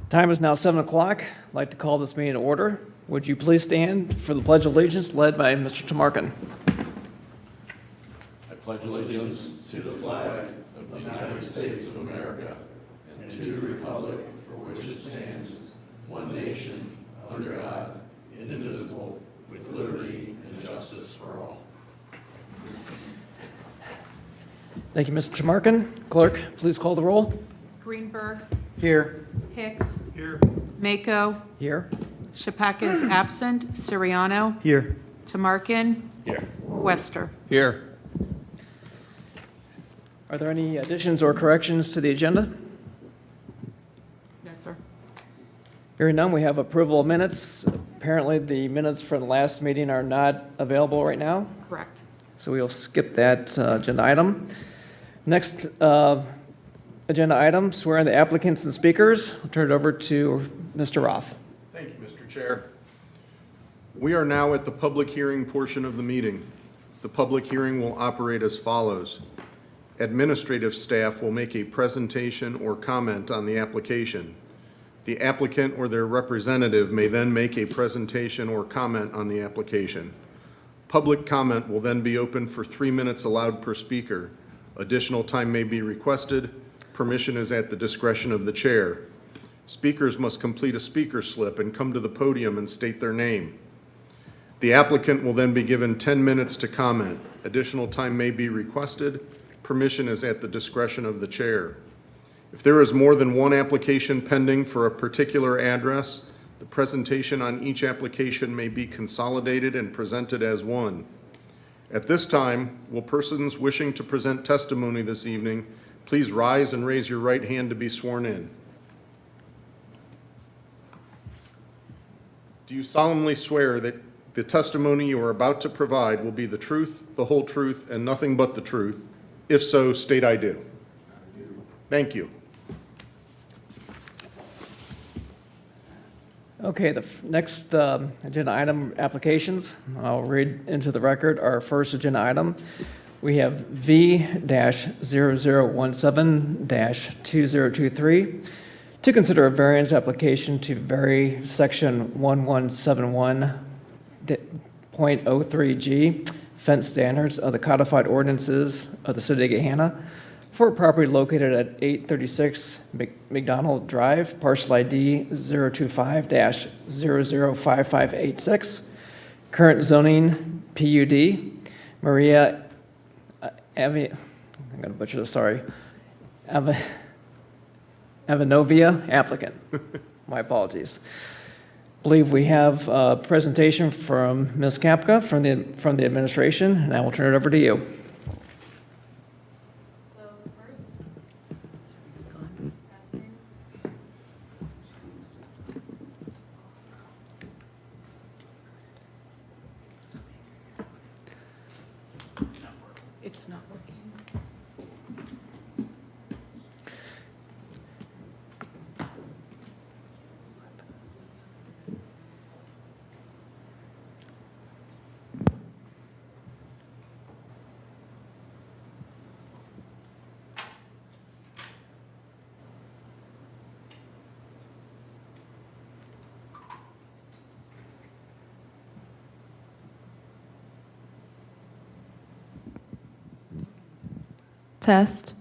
Time is now 7 o'clock. I'd like to call this meeting to order. Would you please stand for the Pledge of Allegiance led by Mr. Tamarkin? I pledge allegiance to the flag of the United States of America and to the republic for which it stands, one nation, under God, indivisible, with liberty and justice for all. Thank you, Mr. Tamarkin. Clerk, please call the roll. Greenberg. Here. Hicks. Here. Mako. Here. Chappaqua is absent. Siriano. Here. Tamarkin. Here. Wester. Here. Are there any additions or corrections to the agenda? No, sir. Hearing none, we have approval of minutes. Apparently, the minutes from the last meeting are not available right now, Correct. so we'll skip that agenda item. Next agenda item, swearing the applicants and speakers. I'll turn it over to Mr. Roth. Thank you, Mr. Chair. We are now at the public hearing portion of the meeting. The public hearing will operate as follows. Administrative staff will make a presentation or comment on the application. The applicant or their representative may then make a presentation or comment on the application. Public comment will then be open for 3 minutes allowed per speaker. Additional time may be requested. Permission is at the discretion of the chair. Speakers must complete a speaker slip and come to the podium and state their name. The applicant will then be given 10 minutes to comment. Additional time may be requested. Permission is at the discretion of the chair. If there is more than one application pending for a particular address, the presentation on each application may be consolidated and presented as one. At this time, will persons wishing to present testimony this evening please rise and raise your right hand to be sworn in? Do you solemnly swear that the testimony you are about to provide will be the truth, the whole truth, and nothing but the truth? If so, state I do. I do. Thank you. Okay, the next agenda item, applications. I'll read into the record our first agenda item. We have V-0017-2023 to consider a variance application to vary section 1171.03G fence standards of the codified ordinances of the city of Gahanna for a property located at 836 McDonald Drive, parcel ID 025-005586. Current zoning PUD, Maria I'm going to butcher this, sorry. Avanovia applicant. My apologies. Believe we have a presentation from Ms. Kapka from the administration, and I will turn it over to you. So first, It's not working. test.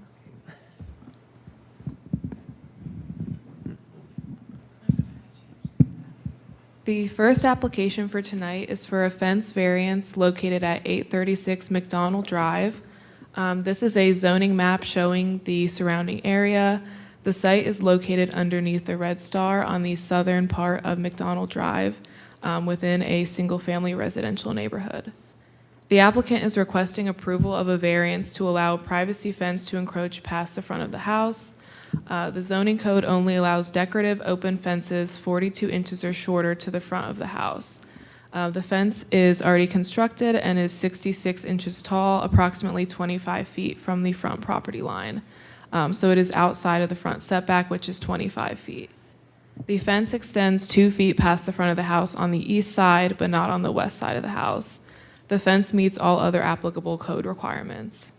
The first application for tonight is for a fence variance located at 836 McDonald Drive. This is a zoning map showing the surrounding area. The site is located underneath the red star on the southern part of McDonald Drive within a single-family residential neighborhood. The applicant is requesting approval of a variance to allow a privacy fence to encroach past the front of the house. The zoning code only allows decorative open fences 42 inches or shorter to the front of the house. The fence is already constructed and is 66 inches tall, approximately 25 feet from the front property line. So it is outside of the front setback, which is 25 feet. The fence extends 2 feet past the front of the house on the east side, but not on the west side of the house. The fence meets all other applicable code requirements.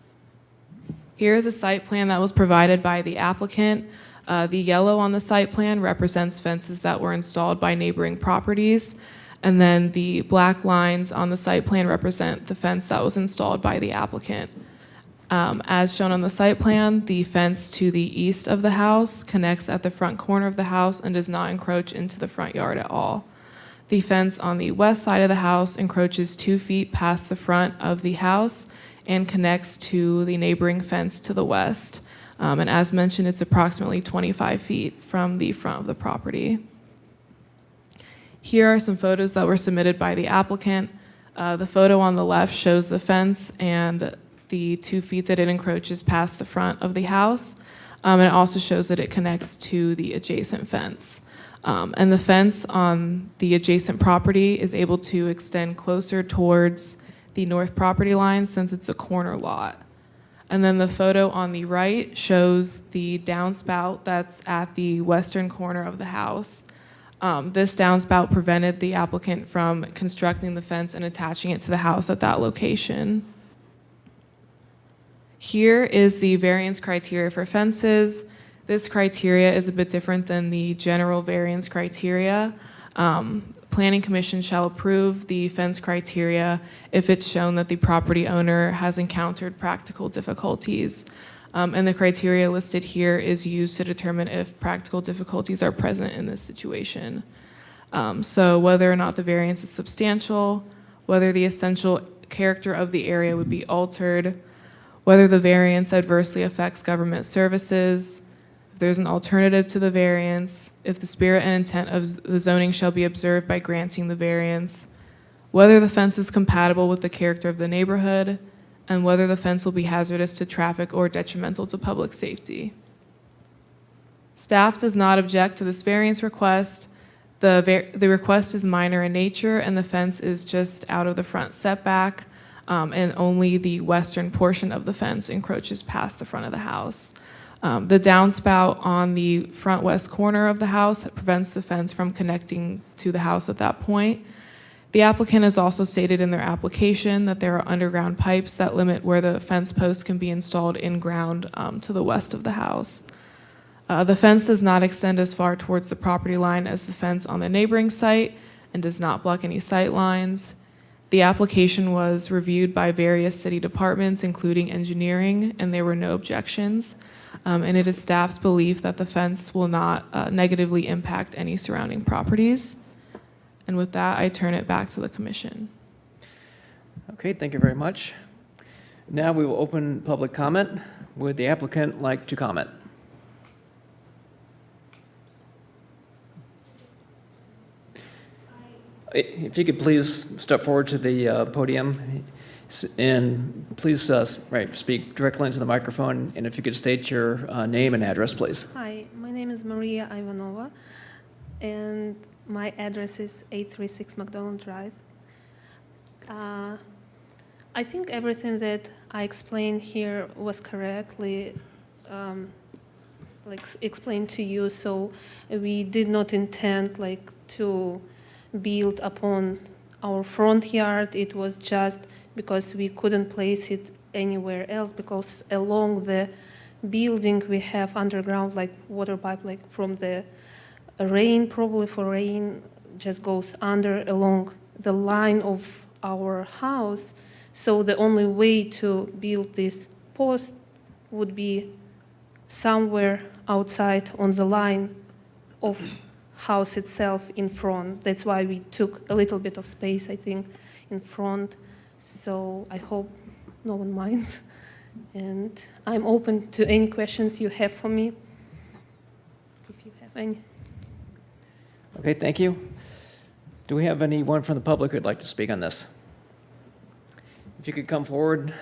Here is a site plan that was provided by the applicant. The yellow on the site plan represents fences that were installed by neighboring properties, and then the black lines on the site plan represent the fence that was installed by the applicant. As shown on the site plan, the fence to the east of the house connects at the front corner of the house and does not encroach into the front yard at all. The fence on the west side of the house encroaches 2 feet past the front of the house and connects to the neighboring fence to the west. And as mentioned, it's approximately 25 feet from the front of the property. Here are some photos that were submitted by the applicant. The photo on the left shows the fence and the 2 feet that it encroaches past the front of the house. And it also shows that it connects to the adjacent fence. And the fence on the adjacent property is able to extend closer towards the north property line since it's a corner lot. And then the photo on the right shows the downspout that's at the western corner of the house. This downspout prevented the applicant from constructing the fence and attaching it to the house at that location. Here is the variance criteria for fences. This criteria is a bit different than the general variance criteria. Planning Commission shall approve the fence criteria if it's shown that the property owner has encountered practical difficulties. And the criteria listed here is used to determine if practical difficulties are present in this situation. So whether or not the variance is substantial, whether the essential character of the area would be altered, whether the variance adversely affects government services, if there's an alternative to the variance, if the spirit and intent of the zoning shall be observed by granting the variance, whether the fence is compatible with the character of the neighborhood, and whether the fence will be hazardous to traffic or detrimental to public safety. Staff does not object to this variance request. The request is minor in nature, and the fence is just out of the front setback, and only the western portion of the fence encroaches past the front of the house. The downspout on the front west corner of the house prevents the fence from connecting to the house at that point. The applicant has also stated in their application that there are underground pipes that limit where the fence posts can be installed in ground to the west of the house. The fence does not extend as far towards the property line as the fence on the neighboring site and does not block any sight lines. The application was reviewed by various city departments, including engineering, and there were no objections. And it is staff's belief that the fence will not negatively impact any surrounding properties. And with that, I turn it back to the commission. Okay, thank you very much. Now we will open public comment. Would the applicant like to comment? If you could please step forward to the podium and please speak directly into the microphone, and if you could state your name and address, please. Hi, my name is Maria Ivanova, and my address is 836 McDonald Drive. I think everything that I explained here was correctly explained to you, so we did not intend to build upon our front yard. It was just because we couldn't place it anywhere else, because along the building we have underground water pipe, from the rain, probably for rain, just goes under along the line of our house. So the only way to build this post would be somewhere outside on the line of house itself in front. That's why we took a little bit of space, I think, in front. So I hope no one minds. And I'm open to any questions you have for me, if you have any. Okay, thank you. Do we have anyone from the public who'd like to speak on this? If you could come forward.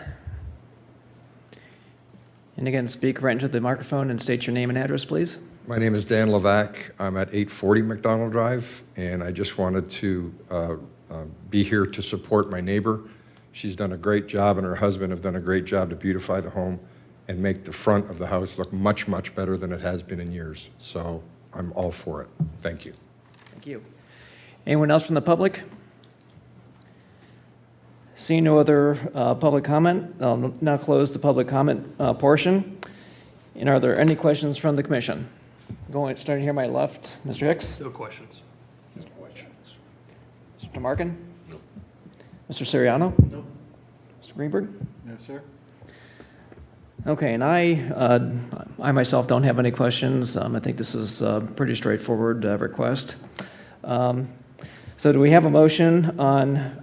And again, speak right into the microphone and state your name and address, please. My name is Dan Levac. I'm at 840 McDonald Drive, and I just wanted to be here to support my neighbor. She's done a great job, and her husband have done a great job to beautify the home and make the front of the house look much, much better than it has been in years. So I'm all for it. Thank you. Thank you. Anyone else from the public? Seeing no other public comment, I'll now close the public comment portion. And are there any questions from the commission? Starting here on my left, Mr. Hicks, No questions. Mr. Markin? Mr. Siriano? No. Mr. Greenberg? No, sir. Okay, and I myself don't have any questions. I think this is a pretty straightforward request. So do we have a motion on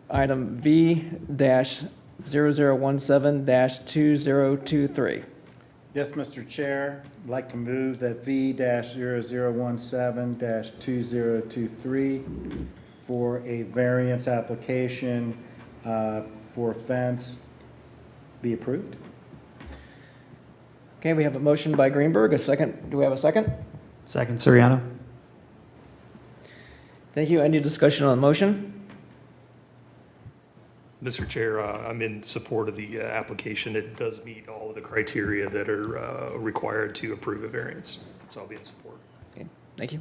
item V-0017-2023? Yes, Mr. Chair, I'd like to move that V-0017-2023 for a variance application for fence be approved. Okay, we have a motion by Greenberg, a second. Do we have a second? Second, Suriano. Thank you. Any discussion on the motion? Mr. Chair, I'm in support of the application. It does meet all of the criteria that are required to approve a variance, so I'll be in support. Okay, thank you.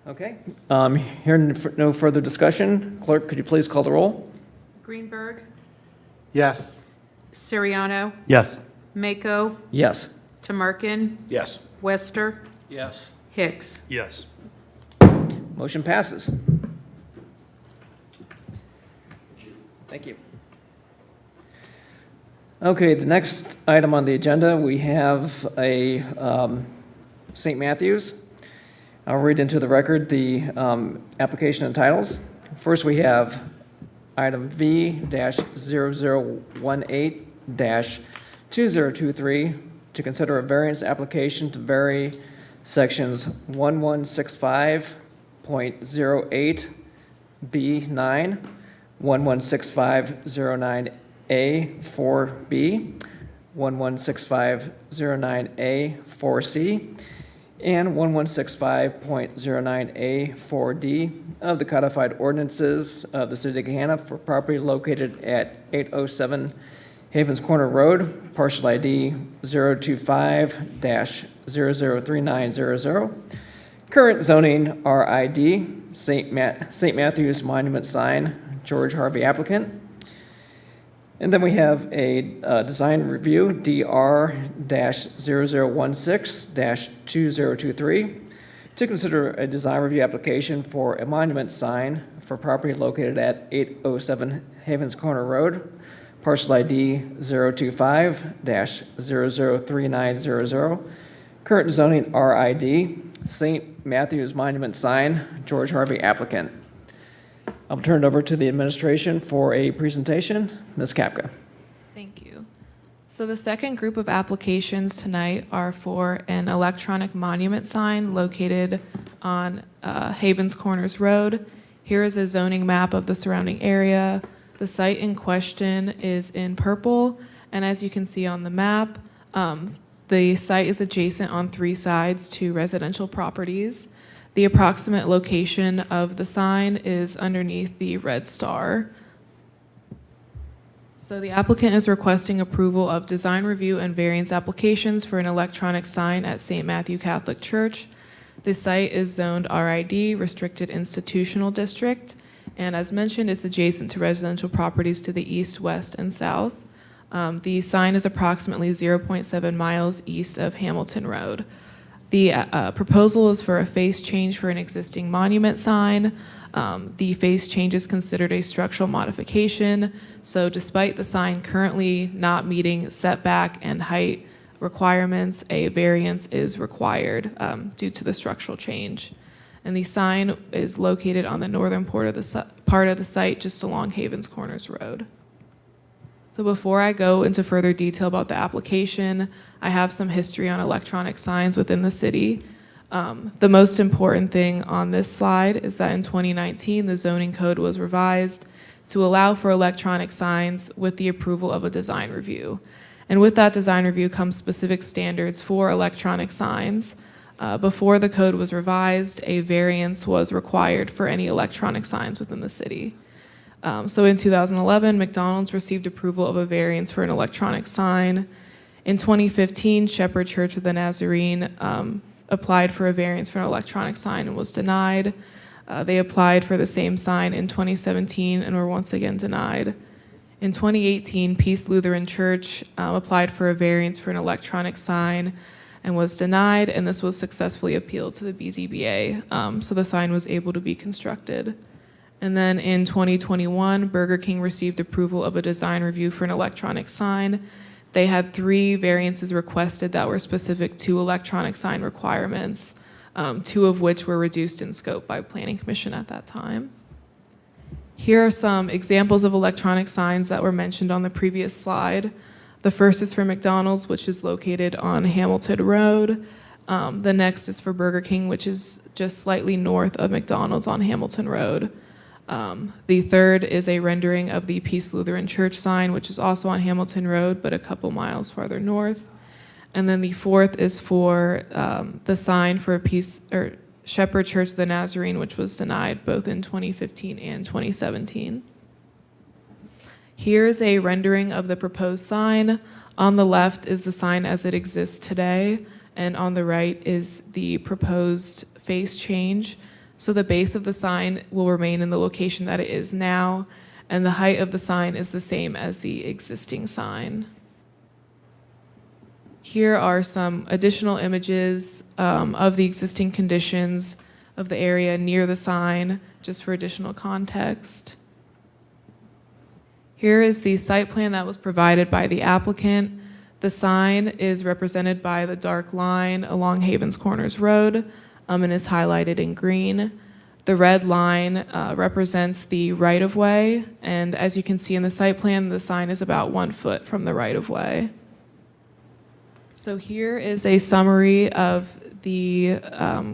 Okay, hearing no further discussion, clerk, could you please call the roll? Greenberg, Yes. Siriano, Yes. Mako, Yes. Tamarkin, Yes. Wester, Yes. Hicks. Yes. Motion passes. Thank you. Okay, the next item on the agenda, we have a St. Matthews. I'll read into the record the application and titles. First, we have item V-0018-2023 to consider a variance application to vary sections 1165.08B9, 116509A4B, 116509A4C, and 1165.09A4D of the codified ordinances of the City of Gahanna for property located at 807 Havens Corner Road, parcel ID 025-003900. Current zoning RID, St. Matthew's Monument sign, George Harvey applicant. And then we have a design review, DR-0016-2023, to consider a design review application for a monument sign for property located at 807 Havens Corner Road, parcel ID 025-003900. Current zoning RID, St. Matthew's Monument sign, George Harvey applicant. I'll turn it over to the administration for a presentation. Ms. Kapka. Thank you. So the second group of applications tonight are for an electronic monument sign located on Havens Corners Road. Here is a zoning map of the surrounding area. The site in question is in purple, and as you can see on the map, the site is adjacent on 3 sides to residential properties. The approximate location of the sign is underneath the red star. So the applicant is requesting approval of design review and variance applications for an electronic sign at St. Matthew Catholic Church. The site is zoned RID, Restricted Institutional District, and as mentioned, it's adjacent to residential properties to the east, west, and south. The sign is approximately 0.7 miles east of Hamilton Road. The proposal is for a face change for an existing monument sign. The face change is considered a structural modification, so despite the sign currently not meeting setback and height requirements, a variance is required due to the structural change. And the sign is located on the northern part of the site just along Havens Corners Road. So before I go into further detail about the application, I have some history on electronic signs within the city. The most important thing on this slide is that in 2019, the zoning code was revised to allow for electronic signs with the approval of a design review. And with that design review comes specific standards for electronic signs. Before the code was revised, a variance was required for any electronic signs within the city. So in 2011, McDonald's received approval of a variance for an electronic sign. In 2015, Shepherd Church of the Nazarene applied for a variance for an electronic sign and was denied. They applied for the same sign in 2017 and were once again denied. In 2018, Peace Lutheran Church applied for a variance for an electronic sign and was denied, and this was successfully appealed to the BZBA, so the sign was able to be constructed. And then in 2021, Burger King received approval of a design review for an electronic sign. They had 3 variances requested that were specific to electronic sign requirements, 2 of which were reduced in scope by Planning Commission at that time. Here are some examples of electronic signs that were mentioned on the previous slide. The first is for McDonald's, which is located on Hamilton Road. The next is for Burger King, which is just slightly north of McDonald's on Hamilton Road. The third is a rendering of the Peace Lutheran Church sign, which is also on Hamilton Road, but a couple miles farther north. And then the fourth is for the sign for Shepherd Church of the Nazarene, which was denied both in 2015 and 2017. Here's a rendering of the proposed sign. On the left is the sign as it exists today, and on the right is the proposed face change. So the base of the sign will remain in the location that it is now, and the height of the sign is the same as the existing sign. Here are some additional images of the existing conditions of the area near the sign, just for additional context. Here is the site plan that was provided by the applicant. The sign is represented by the dark line along Havens Corners Road and is highlighted in green. The red line represents the right-of-way, and as you can see in the site plan, the sign is about 1 foot from the right-of-way. So here is a summary of the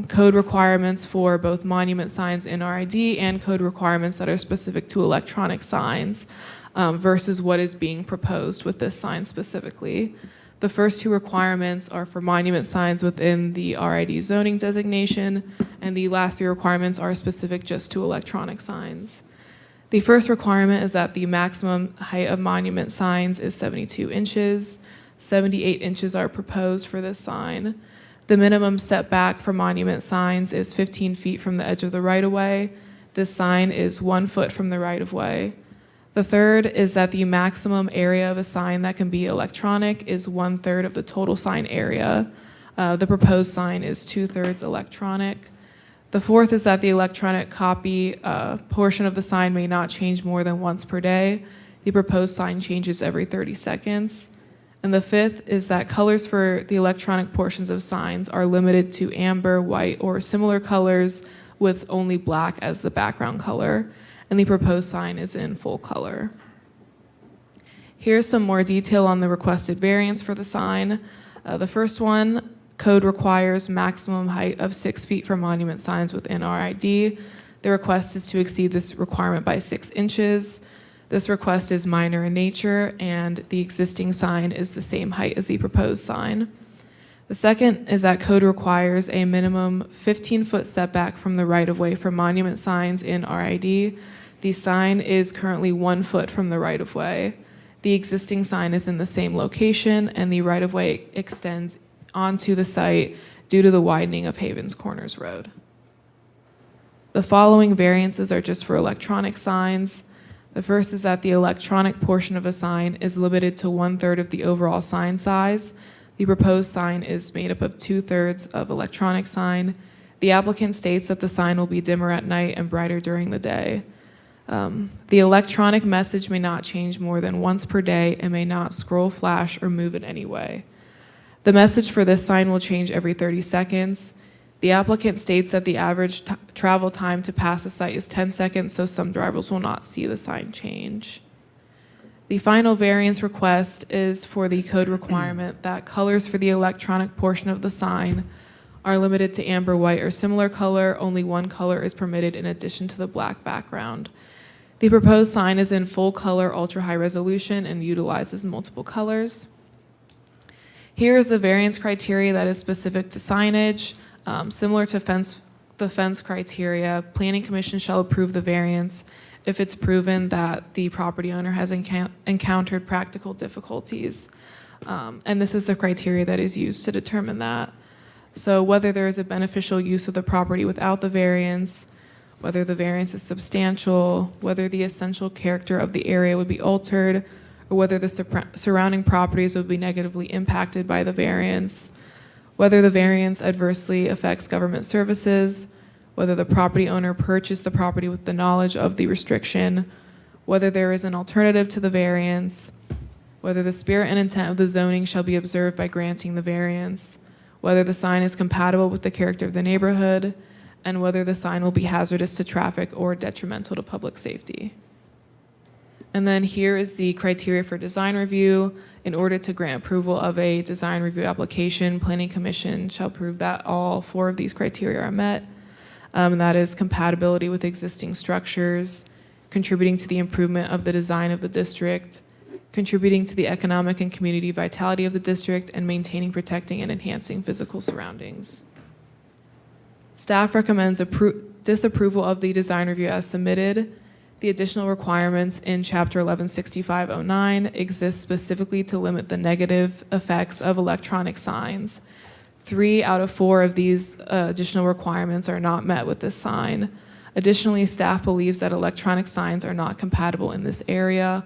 code requirements for both monument signs in RID and code requirements that are specific to electronic signs versus what is being proposed with this sign specifically. The first 2 requirements are for monument signs within the RID zoning designation, and the last 3 requirements are specific just to electronic signs. The first requirement is that the maximum height of monument signs is 72 inches. 78 inches are proposed for this sign. The minimum setback for monument signs is 15 feet from the edge of the right-of-way. This sign is 1 foot from the right-of-way. The third is that the maximum area of a sign that can be electronic is 1/3 of the total sign area. The proposed sign is 2/3 electronic. The fourth is that the electronic copy portion of the sign may not change more than once per day. The proposed sign changes every 30 seconds. And the fifth is that colors for the electronic portions of signs are limited to amber, white, or similar colors with only black as the background color. And the proposed sign is in full color. Here's some more detail on the requested variance for the sign. The first one, code requires maximum height of 6 feet for monument signs within RID. The request is to exceed this requirement by 6 inches. This request is minor in nature, and the existing sign is the same height as the proposed sign. The second is that code requires a minimum 15-foot setback from the right-of-way for monument signs in RID. The sign is currently 1 foot from the right-of-way. The existing sign is in the same location, and the right-of-way extends onto the site due to the widening of Havens Corners Road. The following variances are just for electronic signs. The first is that the electronic portion of a sign is limited to 1/3 of the overall sign size. The proposed sign is made up of 2/3 of electronic sign. The applicant states that the sign will be dimmer at night and brighter during the day. The electronic message may not change more than once per day and may not scroll, flash, or move in any way. The message for this sign will change every 30 seconds. The applicant states that the average travel time to pass the site is 10 seconds, so some drivers will not see the sign change. The final variance request is for the code requirement that colors for the electronic portion of the sign are limited to amber, white, or similar color. Only one color is permitted in addition to the black background. The proposed sign is in full color, ultra-high resolution, and utilizes multiple colors. Here is the variance criteria that is specific to signage. Similar to the fence criteria, Planning Commission shall approve the variance if it's proven that the property owner has encountered practical difficulties. And this is the criteria that is used to determine that. So whether there is a beneficial use of the property without the variance, whether the variance is substantial, whether the essential character of the area would be altered, or whether the surrounding properties would be negatively impacted by the variance, whether the variance adversely affects government services, whether the property owner purchased the property with the knowledge of the restriction, whether there is an alternative to the variance, whether the spirit and intent of the zoning shall be observed by granting the variance, whether the sign is compatible with the character of the neighborhood, and whether the sign will be hazardous to traffic or detrimental to public safety. And then here is the criteria for design review. In order to grant approval of a design review application, Planning Commission shall prove that all 4 of these criteria are met. And that is compatibility with existing structures, contributing to the improvement of the design of the district, contributing to the economic and community vitality of the district, and maintaining, protecting, and enhancing physical surroundings. Staff recommends disapproval of the design review as submitted. The additional requirements in Chapter 116509 exist specifically to limit the negative effects of electronic signs. 3 out of 4 of these additional requirements are not met with this sign. Additionally, staff believes that electronic signs are not compatible in this area.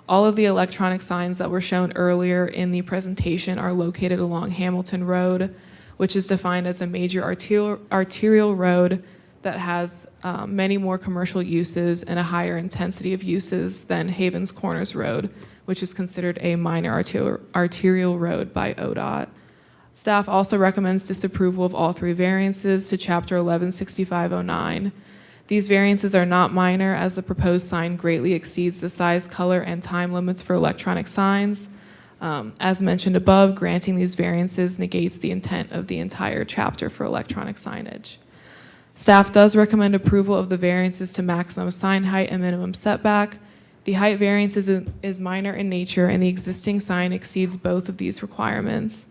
All of the electronic signs that were shown earlier in the presentation are located along Hamilton Road, which is defined as a major arterial road that has many more commercial uses and a higher intensity of uses than Havens Corners Road, which is considered a minor arterial road by ODOT. Staff also recommends disapproval of all 3 variances to Chapter 116509. These variances are not minor, as the proposed sign greatly exceeds the size, color, and time limits for electronic signs. As mentioned above, granting these variances negates the intent of the entire chapter for electronic signage. Staff does recommend approval of the variances to maximum sign height and minimum setback. The height variance is minor in nature, and the existing sign exceeds both of these requirements.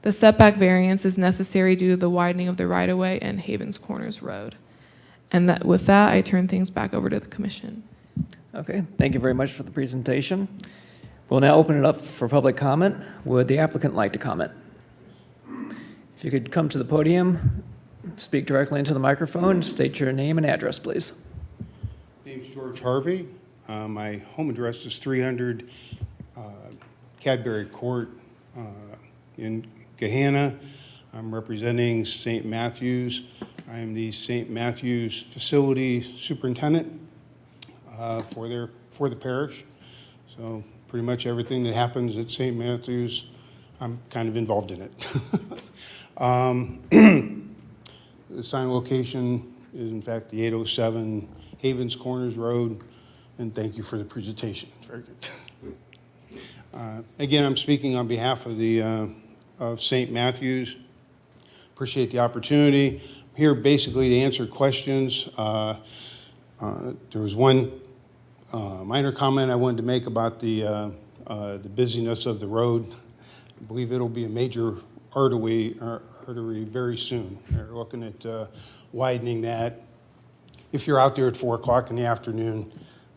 The setback variance is necessary due to the widening of the right-of-way and Havens Corners Road. And with that, I turn things back over to the commission. Okay, thank you very much for the presentation. We'll now open it up for public comment. Would the applicant like to comment? If you could come to the podium, speak directly into the microphone, state your name and address, please. Name's George Harvey. My home address is 300 Cadbury Court in Gahanna. I'm representing St. Matthews. I am the St. Matthews Facility Superintendent for the parish. So pretty much everything that happens at St. Matthews, I'm kind of involved in it. The sign location is in fact the 807 Havens Corners Road, and thank you for the presentation. It's very good. Again, I'm speaking on behalf of the of St. Matthews. Appreciate the opportunity. I'm here basically to answer questions. There was one minor comment I wanted to make about the busyness of the road. I believe it'll be a major artery very soon. They're looking at widening that. If you're out there at 4 o'clock in the afternoon,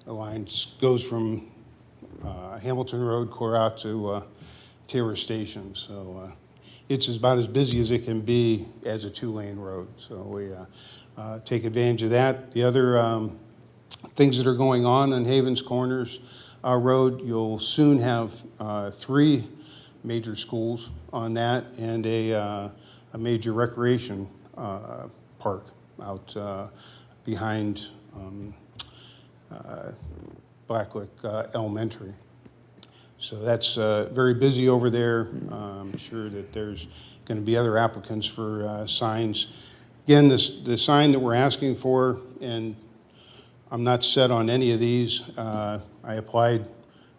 the line goes from Hamilton Road clear out to Taylor Station. So it's about as busy as it can be as a 2-lane road. So we take advantage of that. The other things that are going on Havens Corners Road, you'll soon have 3 major schools on that and a major recreation park out behind Blacklick Elementary. So that's very busy over there. I'm sure that there's going to be other applicants for signs. Again, the sign that we're asking for, and I'm not set on any of these. I applied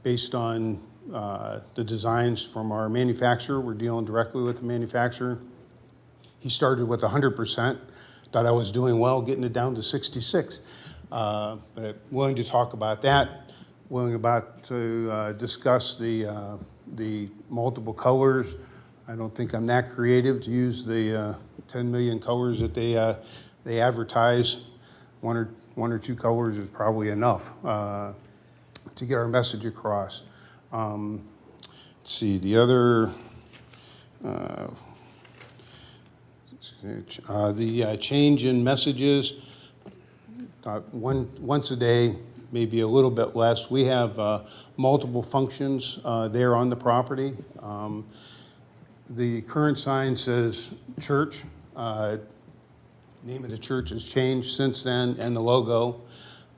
based on the designs from our manufacturer. We're dealing directly with the manufacturer. He started with 100%. Thought I was doing well, getting it down to 66. But willing to talk about that. Willing to discuss the multiple colors. I don't think I'm that creative to use the 10 million colors that they advertise. One or two colors is probably enough to get our message across. Let's see, the other, the change in messages, once a day, maybe a little bit less. We have multiple functions there on the property. The current sign says church. Name of the church has changed since then, and the logo.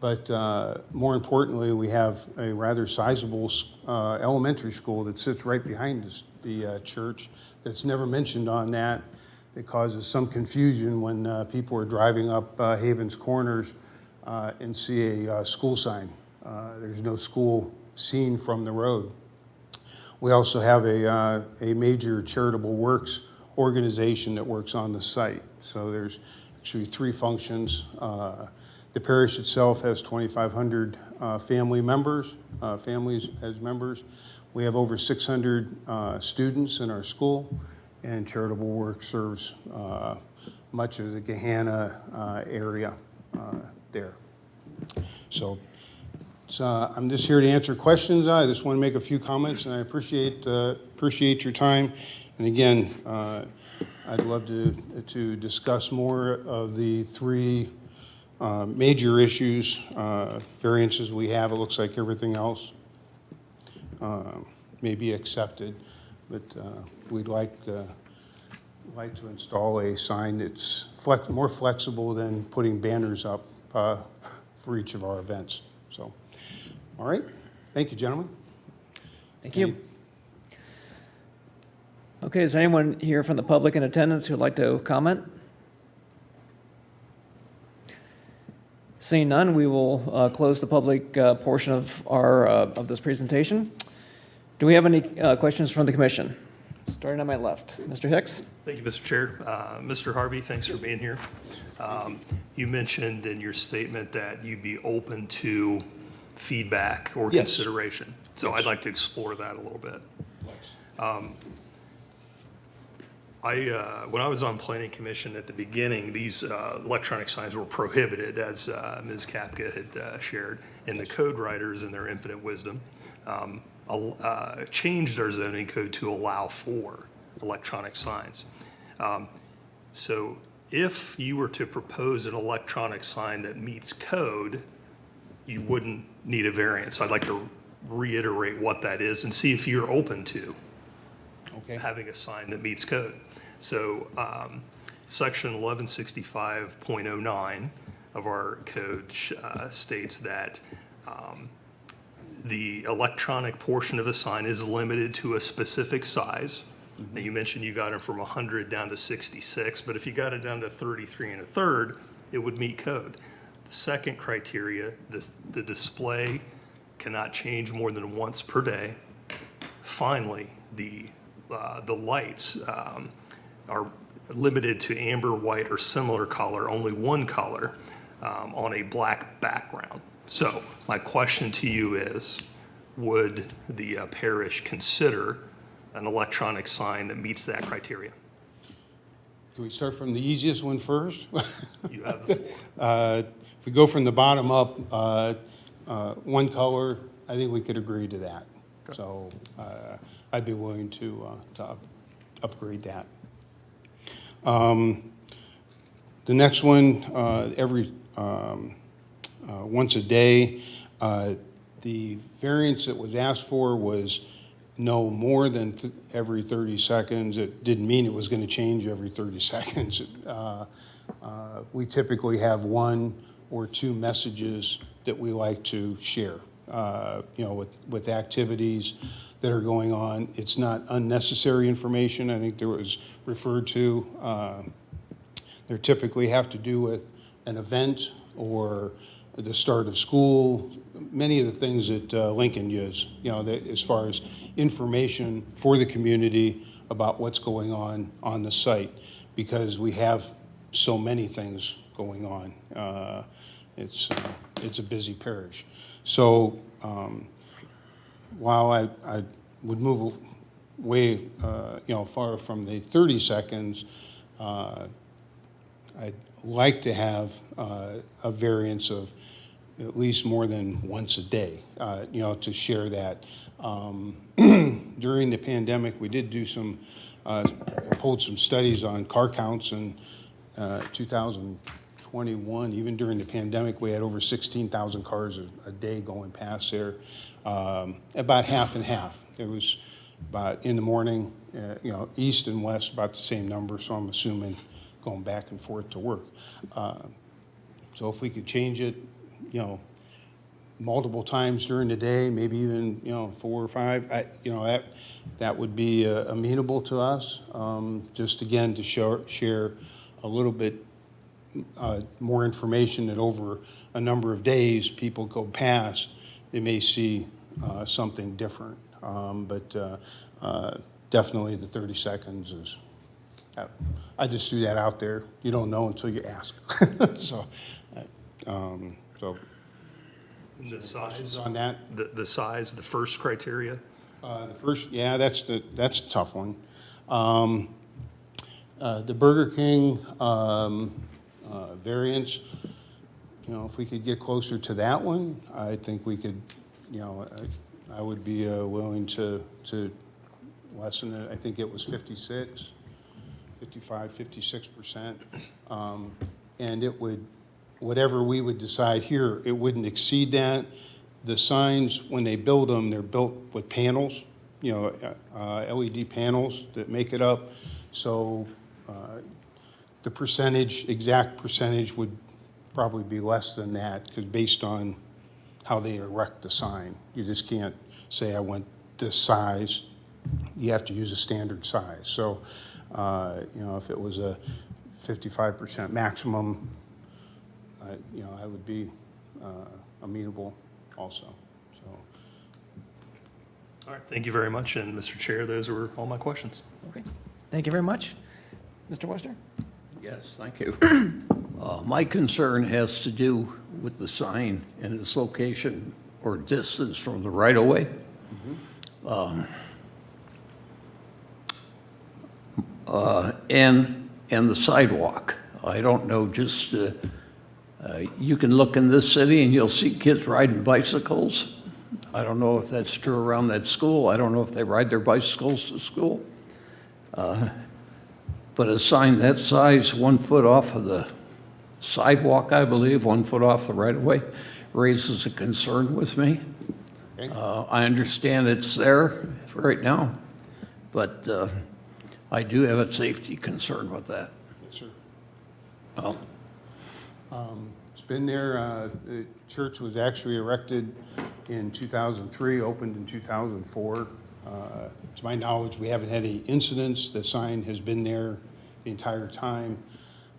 But more importantly, we have a rather sizable elementary school that sits right behind the church that's never mentioned on that. It causes some confusion when people are driving up Havens Corners and see a school sign. There's no school seen from the road. We also have a major charitable works organization that works on the site. So there's actually 3 functions. The parish itself has 2,500 families as members. We have over 600 students in our school, and charitable work serves much of the Gahanna area there. So I'm just here to answer questions. I just want to make a few comments, and I appreciate your time. And again, I'd love to discuss more of the 3 major issues, variances we have. It looks like everything else may be accepted, but we'd like to install a sign that's more flexible than putting banners up for each of our events. So, all right. Thank you, gentlemen. Thank you. Okay, is there anyone here from the public in attendance who'd like to comment? Seeing none, we will close the public portion of of this presentation. Do we have any questions from the commission? Starting on my left, Mr. Hicks. Thank you, Mr. Chair. Mr. Harvey, thanks for being here. You mentioned in your statement that you'd be open to feedback or Yes. consideration. So I'd like to explore that a little bit. When I was on planning commission at the beginning, these electronic signs were prohibited, as Ms. Kapka had shared, and the code writers in their infinite wisdom changed our zoning code to allow for electronic signs. So if you were to propose an electronic sign that meets code, you wouldn't need a variance. So I'd like to reiterate what that is and see if you're open to having a sign that meets code. So section 1165.09 of our code states that the electronic portion of a sign is limited to a specific size. Now, you mentioned you got it from 100 down to 66, but if you got it down to 33 1/3, it would meet code. The second criteria, the display cannot change more than once per day. Finally, the lights are limited to amber, white, or similar color, only one color, on a black background. So my question to you is, would the parish consider an electronic sign that meets that criteria? Can we start from the easiest one first? You have the floor. If we go from the bottom up, one color, I think we could agree to that. Okay. So I'd be willing to upgrade that. The next one, once a day, the variance that was asked for was no more than every 30 seconds. It didn't mean it was going to change every 30 seconds. We typically have 1 or 2 messages that we like to share, with activities that are going on. It's not unnecessary information. I think there was referred to. They typically have to do with an event or the start of school, many of the things that Lincoln uses, as far as information for the community about what's going on the site, because we have so many things going on. It's a busy parish. So while I would move away, far from the 30 seconds, I'd like to have a variance of at least more than once a day, to share that. During the pandemic, we did do pulled some studies on car counts in 2020 2021, even during the pandemic, we had over 16,000 cars a day going past there, about half and half. It was about in the morning, east and west, about the same number, so I'm assuming going back and forth to work. So if we could change it, multiple times during the day, maybe even, 4 or 5, that would be amenable to us. Just again, to share a little bit more information that over a number of days, people go past, they may see something different. But definitely the 30 seconds is, I just threw that out there. You don't know until you ask. So The size, on that. the size, the first criteria? The first, yeah, that's a tough one. The Burger King variance, if we could get closer to that one, I think we could, I would be willing to lessen it. I think it was 55, 56%. And it would, whatever we would decide here, it wouldn't exceed that. The signs, when they build them, they're built with panels, LED panels that make it up. So the exact percentage would probably be less than that, because based on how they erect the sign. You just can't say, I want this size. You have to use a standard size. So, if it was a 55% maximum, I would be amenable also. So, All right, thank you very much, and Mr. Chair, those were all my questions. Okay, thank you very much. Mr. Wester? Yes, thank you. My concern has to do with the sign and its location or distance from the right-of-way. And the sidewalk. I don't know, just, you can look in this city and you'll see kids riding bicycles. I don't know if that's true around that school. I don't know if they ride their bicycles to school. But a sign that size, 1 foot off of the sidewalk, I believe, 1 foot off the right-of-way, raises a concern with me. Okay. I understand it's there for right now, but I do have a safety concern with that. yes, sir. Well, It's been there. The church was actually erected in 2003, opened in 2004. To my knowledge, we haven't had any incidents. The sign has been there the entire time.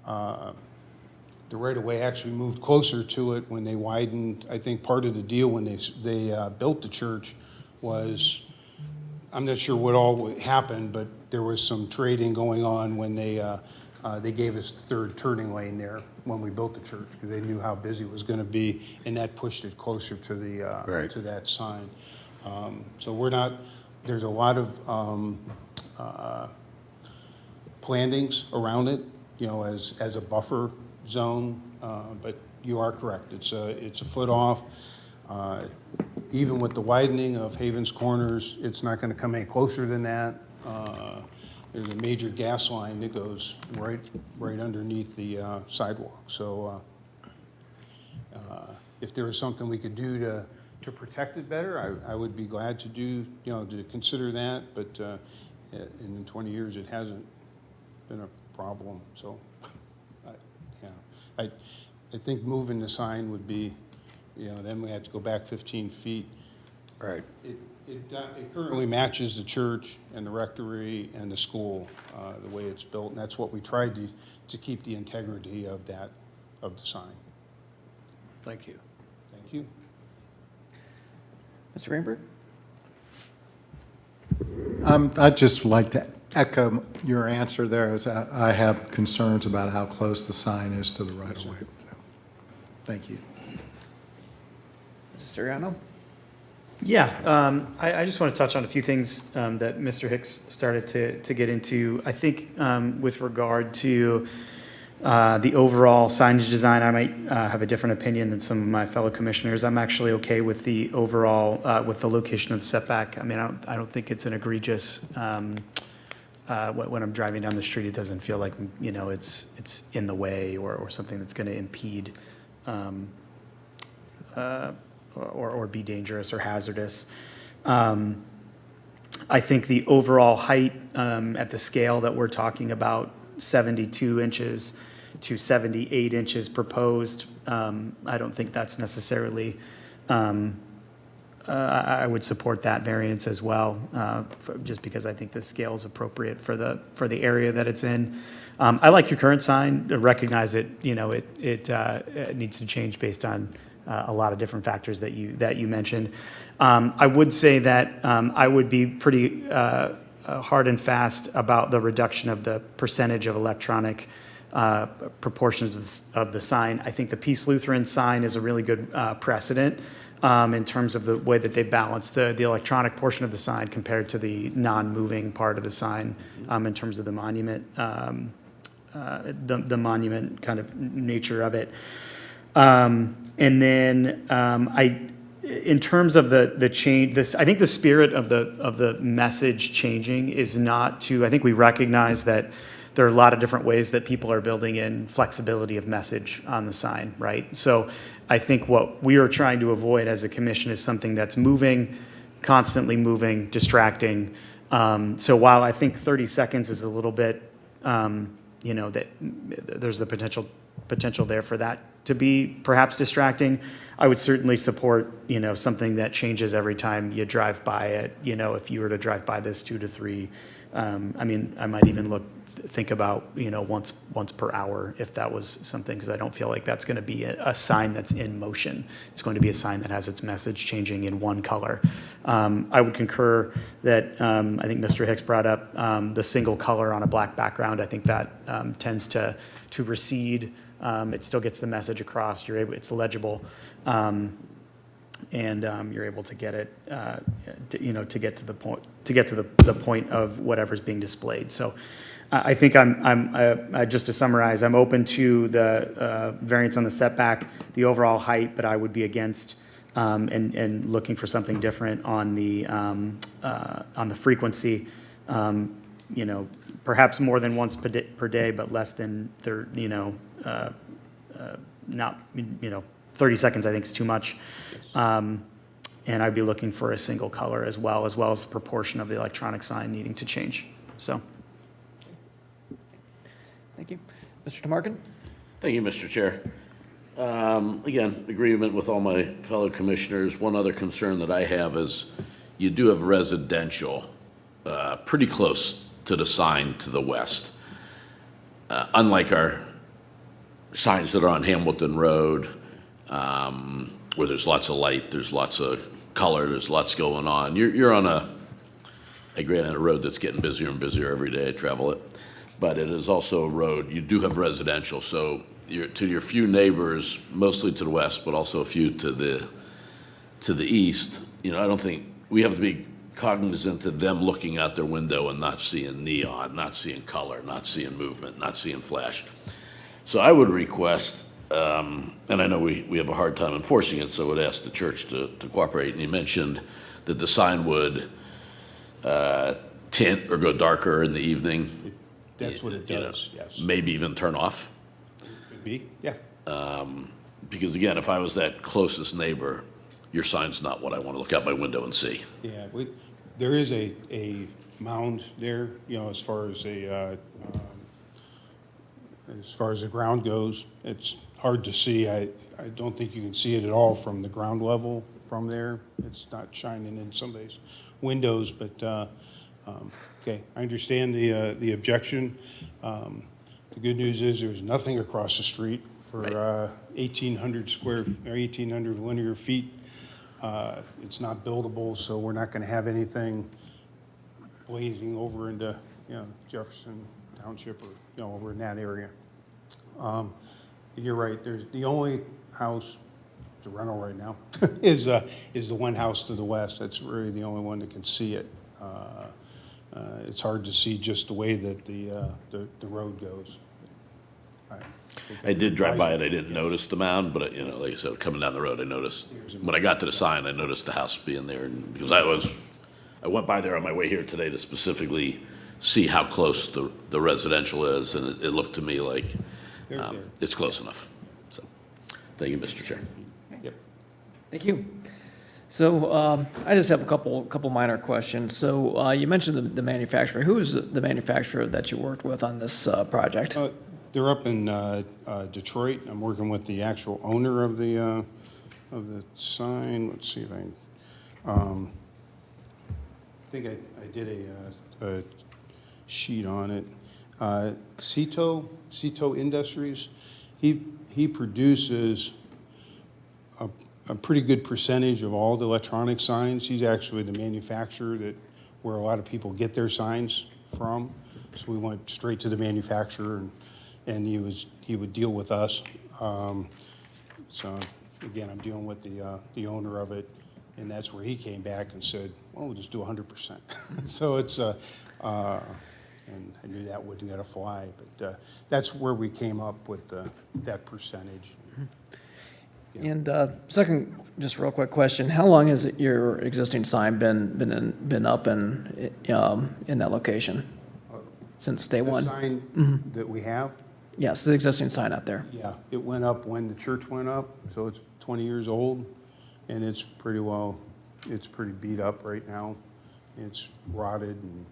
The right-of-way actually moved closer to it when they widened. I think part of the deal when they built the church was, I'm not sure what all happened, but there was some trading going on when they gave us the third turning lane there when we built the church, because they knew how busy it was going to be, and that pushed it closer to the Right. to that sign. So we're not. There's a lot of plantings around it, as a buffer zone. But you are correct. It's a foot off. Even with the widening of Havens Corners, it's not going to come any closer than that. There's a major gas line that goes right underneath the sidewalk. So if there was something we could do to protect it better, I would be glad to do, to consider that. But in 20 years, it hasn't been a problem. So, I think moving the sign would be, then we have to go back 15 feet. right. It currently matches the church and the rectory and the school, the way it's built, and that's what we tried to keep the integrity of the sign. Thank you. Thank you. Mr. Greenberg? I'd just like to echo your answer there, as I have concerns about how close the sign is to the right-of-way. So, thank you. Mrs. Siriano? Yeah, I just want to touch on a few things that Mr. Hicks started to get into. I think with regard to the overall signage design, I might have a different opinion than some of my fellow commissioners. I'm actually okay with the overall, with the location of the setback. I mean, I don't think it's an egregious when I'm driving down the street, it doesn't feel like, you know, it's in the way or something that's going to impede or be dangerous or hazardous. I think the overall height at the scale that we're talking about, 72 inches to 78 inches proposed, I don't think that's necessarily, I would support that variance as well, just because I think the scale is appropriate for the area that it's in. I like your current sign. I recognize it, you know, it needs to change based on a lot of different factors that you mentioned. I would say that I would be pretty hard and fast about the reduction of the percentage of electronic proportions of the sign. I think the Peace Lutheran sign is a really good precedent in terms of the way that they balance the electronic portion of the sign compared to the non-moving part of the sign in terms of the monument, the monument kind of nature of it. And then in terms of the change, I think the spirit of the message changing is not to, I think we recognize that there are a lot of different ways that people are building in flexibility of message on the sign, right? So I think what we are trying to avoid as a commission is something that's moving, constantly moving, distracting. So while I think 30 seconds is a little bit, you know, that there's the potential there for that to be perhaps distracting, I would certainly support, you know, something that changes every time you drive by it. You know, if you were to drive by this 2 to 3, I mean, I might even think about, you know, once per hour, if that was something, because I don't feel like that's going to be a sign that's in motion. It's going to be a sign that has its message changing in one color. I would concur that I think Mr. Hicks brought up the single color on a black background. I think that tends to recede. It still gets the message across. It's legible, and you're able to get it, to get to the point of whatever's being displayed. So, I think just to summarize, I'm open to the variance on the setback, the overall height, but I would be against and looking for something different on the frequency. You know, perhaps more than once per day, but less than 30 seconds, I think is too much. And I'd be looking for a single color as well as the proportion of the electronic sign needing to change. So. Thank you. Mr. Tamarkin? Thank you, Mr. Chair. Again, agreement with all my fellow commissioners. One other concern that I have is you do have residential pretty close to the sign to the west. Unlike our signs that are on Hamilton Road, where there's lots of light, there's lots of color, there's lots going on. You're on a road that's getting busier and busier every day. I travel it. But it is also a road, you do have residential, so to your few neighbors, mostly to the west, but also a few to the east, you know, I don't think, we have to be cognizant of them looking out their window and not seeing neon, not seeing color, not seeing movement, not seeing flash. So I would request, and I know we have a hard time enforcing it, so I would ask the church to cooperate. And you mentioned that the sign would tint or go darker in the evening. That's what it does, yes. Maybe even turn off. Could be, yeah. Because again, if I was that closest neighbor, your sign's not what I want to look out my window and see. Yeah, there is a mound there, you know, as far as the ground goes. It's hard to see. I don't think you can see it at all from the ground level from there. It's not shining in somebody's windows, but okay, I understand the objection. The good news is there's nothing across the street for 1,800 linear feet. It's not buildable, so we're not going to have anything blazing over into, you know, Jefferson Township or, you know, over in that area. You're right. There's the only house, it's a rental right now, is the one house to the west. That's really the only one that can see it. It's hard to see just the way that the road goes. I did drive by it. I didn't notice the mound, but you know, like I said, coming down the road, I noticed. When I got to the sign, I noticed the house being there, and because I went by there on my way here today to specifically see how close the residential is, and it looked to me like They're there. it's close enough. So, thank you, Mr. Chair. Thank you. So I just have a couple minor questions. So you mentioned the manufacturer. Who is the manufacturer that you worked with on this project? They're up in Detroit. I'm working with the actual owner of the sign. Let's see if I think I did a sheet on it. Cito Industries, he produces a pretty good percentage of all the electronic signs. He's actually the manufacturer where a lot of people get their signs from. So we went straight to the manufacturer, and he would deal with us. So again, I'm dealing with the owner of it, and that's where he came back and said, "Well, we'll just do 100%." So it's and I knew that wasn't gonna fly, but that's where we came up with that percentage. And second, just real quick question: how long has your existing sign been up in that location? Since day one? The sign that we have, Yes, the existing sign out there. yeah, it went up when the church went up, so it's 20 years old, and it's pretty beat up right now. It's rotted, and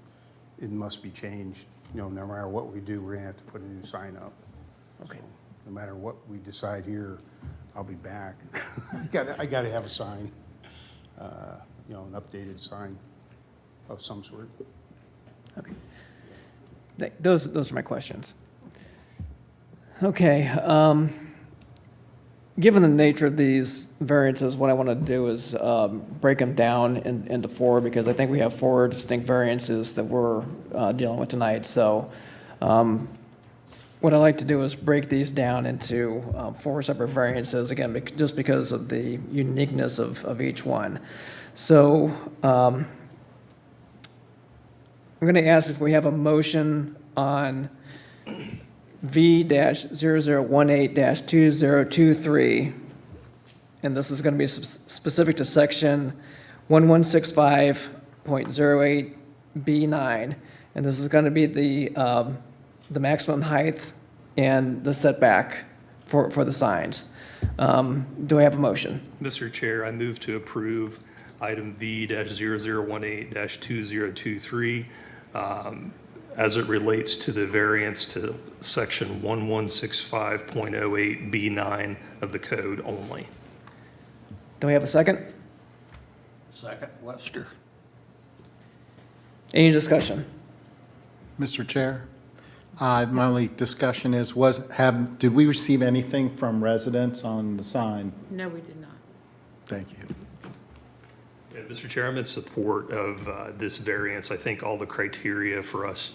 it must be changed. You know, no matter what we do, we're gonna have to put a new sign up. Okay. So, no matter what we decide here, I'll be back. I gotta have a sign, an updated sign of some sort. Okay. Those are my questions. Okay. Given the nature of these variances, what I want to do is break them down into four, because I think we have four distinct variances that we're dealing with tonight. So what I'd like to do is break these down into four separate variances, again, just because of the uniqueness of each one. So I'm going to ask if we have a motion on V-0018-2023, and this is going to be specific to section 1165.08B9, and this is going to be the maximum height and the setback for the signs. Do I have a motion? Mr. Chair, I move to approve item V-0018-2023 as it relates to the variance to section 1165.08B9 of the code only. Do we have a second? Second, Wester. Any discussion? Mr. Chair, my only discussion is, did we receive anything from residents on the sign? No, we did not. Thank you. Yeah, Mr. Chair, I'm in support of this variance. I think all the criteria for us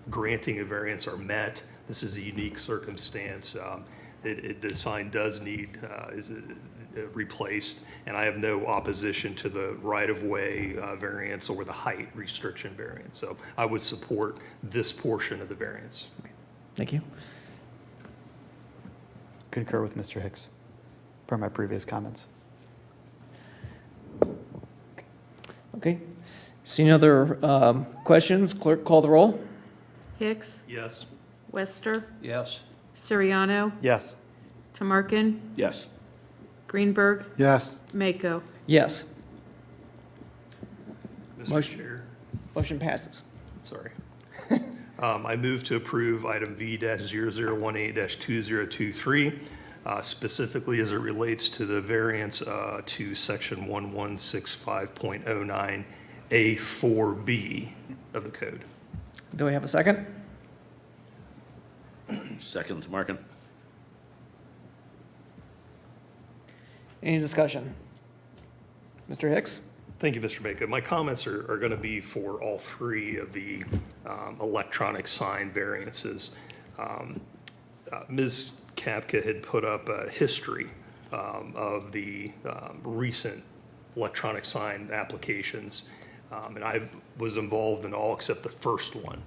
granting a variance are met. This is a unique circumstance. The sign does need is replaced, and I have no opposition to the right-of-way variance or the height restriction variance. So I would support this portion of the variance. Thank you. Concur with Mr. Hicks, per my previous comments. Okay. Seeing other questions, clerk, call the roll. Hicks, Yes. Wester, Yes. Siriano, Yes. Tamarkin, Yes. Greenberg, Yes. Mako. Yes. Mr. Motion. Chair. Motion passes. Sorry. I move to approve item V-0018-2023, specifically as it relates to the variance to section 1165.09A4B of the code. Do we have a second? Second, Markin. Any discussion? Mr. Hicks? Thank you, Mr. Baker. My comments are going to be for all three of the electronic sign variances. Ms. Kapka had put up a history of the recent electronic sign applications, and I was involved in all except the first one.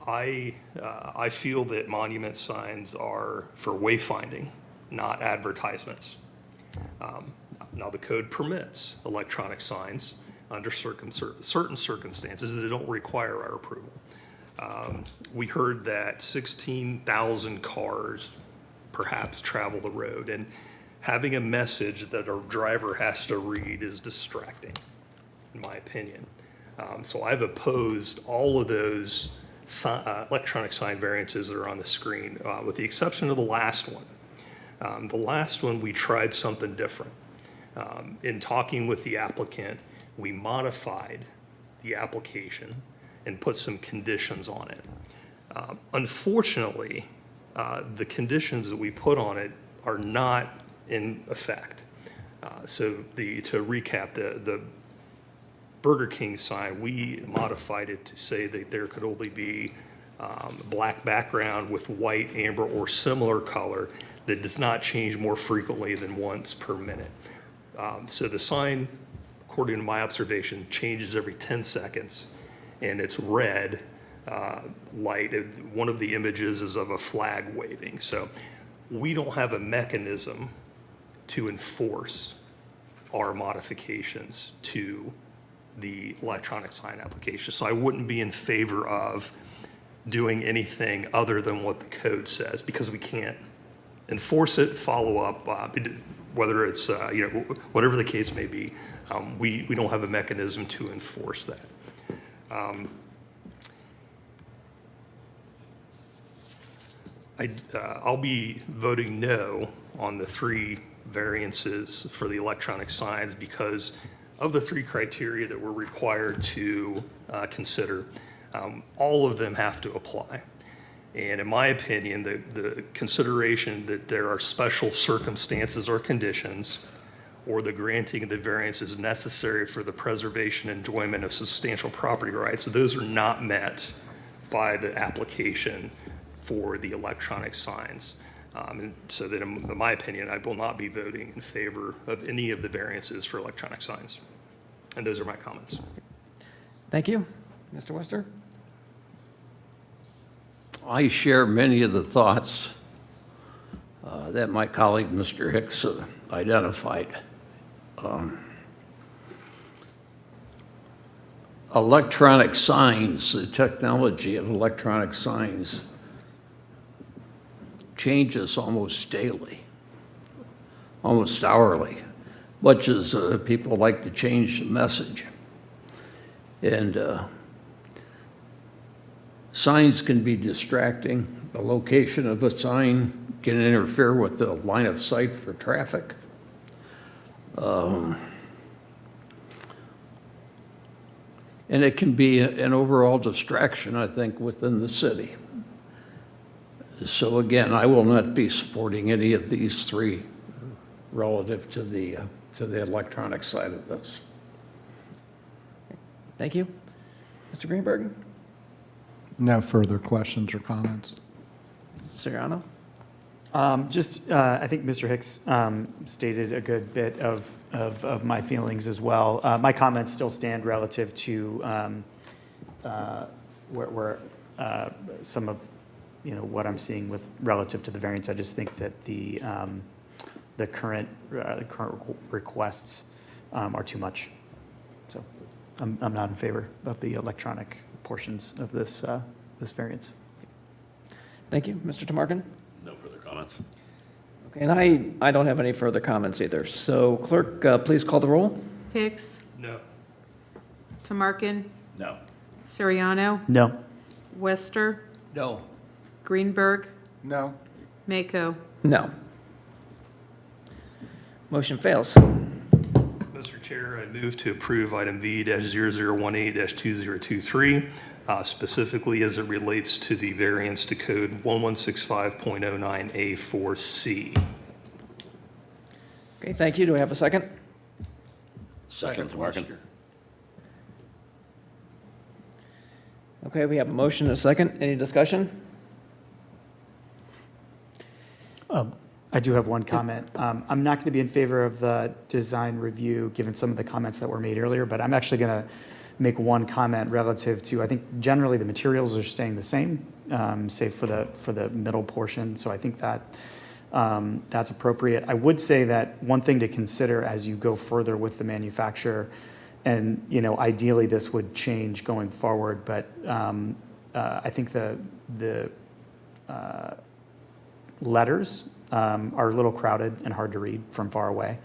I feel that monument signs are for wayfinding, not advertisements. Now, the code permits electronic signs under certain circumstances that don't require our approval. We heard that 16,000 cars perhaps travel the road, and having a message that a driver has to read is distracting, in my opinion. So I've opposed all of those electronic sign variances that are on the screen, with the exception of the last one. The last one, we tried something different. In talking with the applicant, we modified the application and put some conditions on it. Unfortunately, the conditions that we put on it are not in effect. So to recap, the Burger King sign, we modified it to say that there could only be black background with white, amber, or similar color that does not change more frequently than once per minute. So the sign, according to my observation, changes every 10 seconds, and it's red light. One of the images is of a flag waving. So we don't have a mechanism to enforce our modifications to the electronic sign application. So I wouldn't be in favor of doing anything other than what the code says, because we can't enforce it, follow up, whether it's, whatever the case may be, we don't have a mechanism to enforce that. I'll be voting no on the 3 variances for the electronic signs because of the 3 criteria that we're required to consider. All of them have to apply. And in my opinion, the consideration that there are special circumstances or conditions or the granting of the variance is necessary for the preservation and enjoyment of substantial property rights, so those are not met by the application for the electronic signs. And so that, in my opinion, I will not be voting in favor of any of the variances for electronic signs. And those are my comments. Thank you. Mr. Wester? I share many of the thoughts that my colleague, Mr. Hicks, identified. Electronic signs, the technology of electronic signs changes almost daily, almost hourly, much as people like to change the message. And signs can be distracting. The location of a sign can interfere with the line of sight for traffic. And it can be an overall distraction, I think, within the city. So again, I will not be supporting any of these 3 relative to the electronic side of this. Thank you. Mr. Greenberg? No further questions or comments? Mr. Gahanna? I think Mr. Hicks stated a good bit of my feelings as well. My comments still stand relative to where some of what I'm seeing with relative to the variance. I just think that the current requests are too much. So I'm not in favor of the electronic portions of this variance. Thank you. Mr. Tamarkin? No further comments. Okay, and I don't have any further comments either. So clerk, please call the roll. Hicks, No. Tamarkin, No. Siriano, No. Wester, No. Greenberg, No. Mako. No. Motion fails. Mr. Chair, I move to approve item V-0018-2023, specifically as it relates to the variance to code 1165.09A4C. Okay, thank you. Do we have a second? Second, Tamarkin. Okay, we have a motion and a second. Any discussion? I do have one comment. I'm not going to be in favor of the design review, given some of the comments that were made earlier, but I'm actually going to make one comment relative to, I think generally the materials are staying the same, save for the middle portion. So I think that that's appropriate. I would say that one thing to consider as you go further with the manufacturer And, you know, ideally, this would change going forward, but I think the letters are a little crowded and hard to read from far away.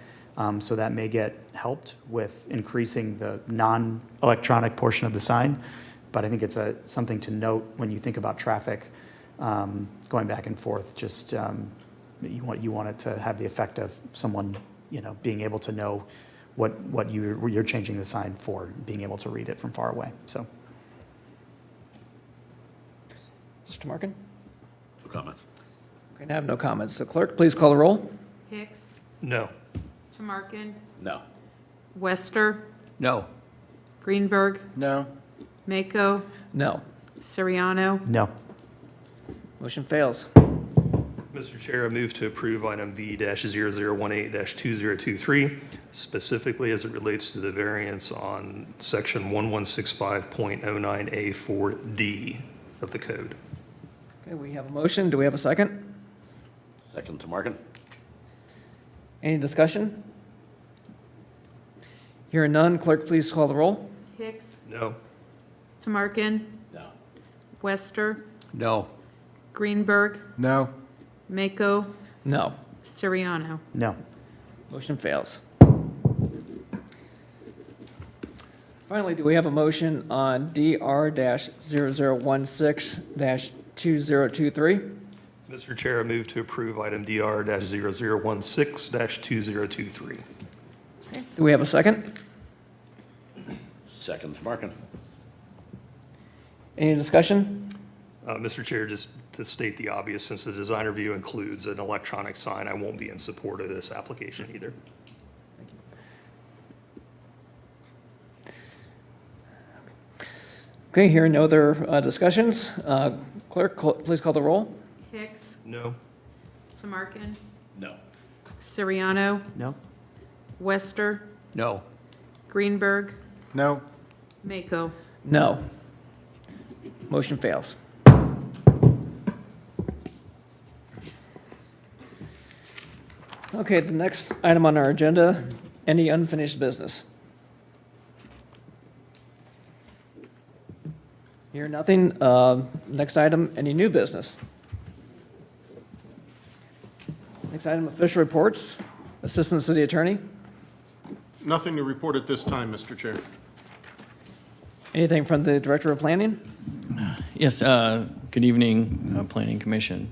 So that may get helped with increasing the non-electronic portion of the sign. But I think it's something to note when you think about traffic going back and forth. Just you want it to have the effect of someone, you know, being able to know what you're changing the sign for, being able to read it from far away. So. Mr. Markin? No comments. Okay, now I have no comments. So clerk, please call the roll. Hicks, No. Tomarkin, No. Wester, No. Greenberg, No. Mako, No. Siriano, No. Motion fails. Mr. Chair, I move to approve item V-0018-2023, specifically as it relates to the variance on section 1165.09A4D of the code. Okay, we have a motion. Do we have a second? Second to Markin. Any discussion? Hearing none, clerk, please call the roll. Hicks, No. Tomarkin, No. Wester, No. Greenberg, No? Mako, No. Siriano. No. Motion fails. Finally, do we have a motion on DR-0016-2023? Mr. Chair, I move to approve item DR-0016-2023. Do we have a second? Second to Markin. Any discussion? Mr. Chair, just to state the obvious, since the design review includes an electronic sign, I won't be in support of this application either. Okay, hearing no other discussions, clerk, please call the roll. Hicks, No. Tomarkin, No. Siriano, No. Wester, No. Greenberg, No? Mako. No. Motion fails. Okay, the next item on our agenda, any unfinished business? Hear nothing. Next item, any new business? Next item, official reports. Assistant City Attorney. Nothing to report at this time, Mr. Chair. Anything from the Director of Planning? Yes, good evening, Planning Commission.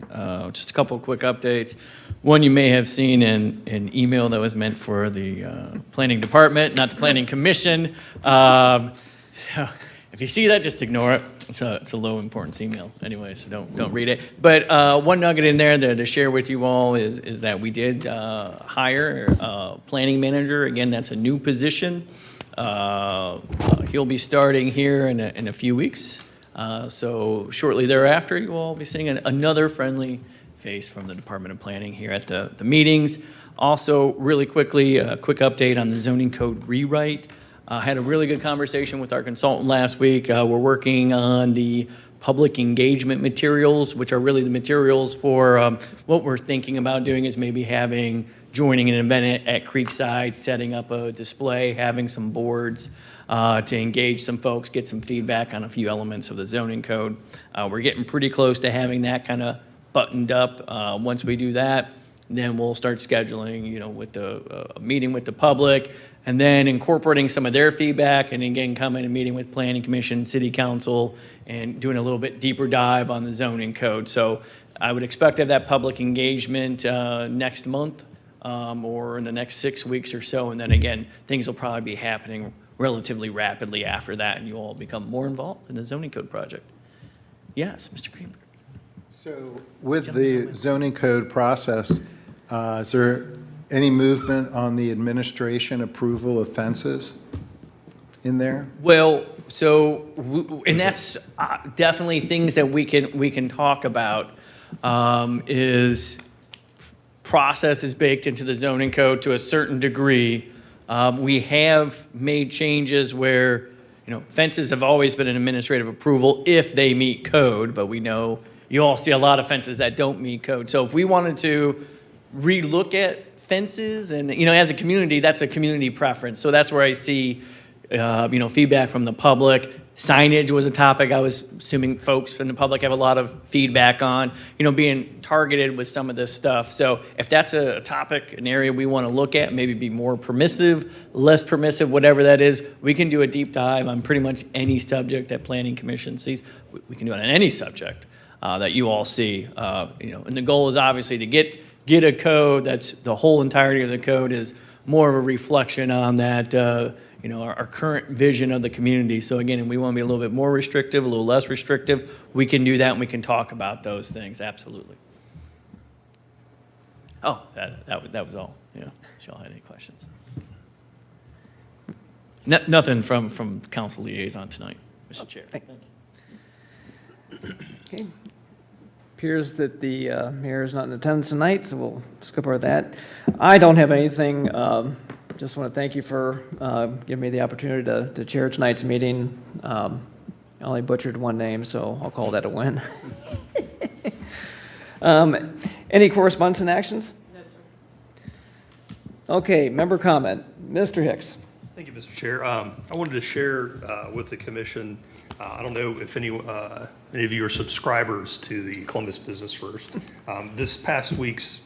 Just a couple of quick updates. One, you may have seen an email that was meant for the Planning Department, not the Planning Commission. So if you see that, just ignore it. It's a low importance email anyway, so don't read it. But one nugget in there to share with you all is that we did hire a planning manager. Again, that's a new position. He'll be starting here in a few weeks. So shortly thereafter, you will all be seeing another friendly face from the Department of Planning here at the meetings. Also, really quickly, a quick update on the zoning code rewrite. Had a really good conversation with our consultant last week. We're working on the public engagement materials, which are really the materials for what we're thinking about doing is maybe joining an event at Creekside, setting up a display, having some boards to engage some folks, get some feedback on a few elements of the zoning code. We're getting pretty close to having that kind of buttoned up. Once we do that, then we'll start scheduling, with a meeting with the public, and then incorporating some of their feedback, and again, coming and meeting with Planning Commission, City Council, and doing a little bit deeper dive on the zoning code. So I would expect to have that public engagement next month or in the next 6 weeks or so, and then again, things will probably be happening relatively rapidly after that, and you all become more involved in the zoning code project. Yes, Mr. Greenberg. So with the zoning code process, is there any movement on the administration approval of fences in there? Well, and that's definitely things that we can talk about. Is process is baked into the zoning code to a certain degree. We have made changes where fences have always been an administrative approval if they meet code, but we know you all see a lot of fences that don't meet code. So if we wanted to relook at fences, and as a community, that's a community preference. So that's where I see feedback from the public. Signage was a topic I was assuming folks from the public have a lot of feedback on, being targeted with some of this stuff. So if that's a topic, an area we want to look at, maybe be more permissive, less permissive, whatever that is, we can do a deep dive on pretty much any subject that Planning Commission sees. We can do it on any subject that you all see. And the goal is obviously to get a code that's the whole entirety of the code is more of a reflection on that, our current vision of the community. So again, we want to be a little bit more restrictive, a little less restrictive. We can do that, and we can talk about those things, absolutely. Oh, that was all. Yeah, if y'all had any questions. Nothing from council liaison tonight, Mr. Chair. Thank you. Okay. Appears that the mayor is not in attendance tonight, so we'll skip over that. I don't have anything. Just want to thank you for giving me the opportunity to chair tonight's meeting. I only butchered one name, so I'll call that a win. Any correspondence and actions? No, sir. Okay, member comment. Mr. Hicks. Thank you, Mr. Chair. I wanted to share with the commission, I don't know if any of you are subscribers to the Columbus Business First. This past week's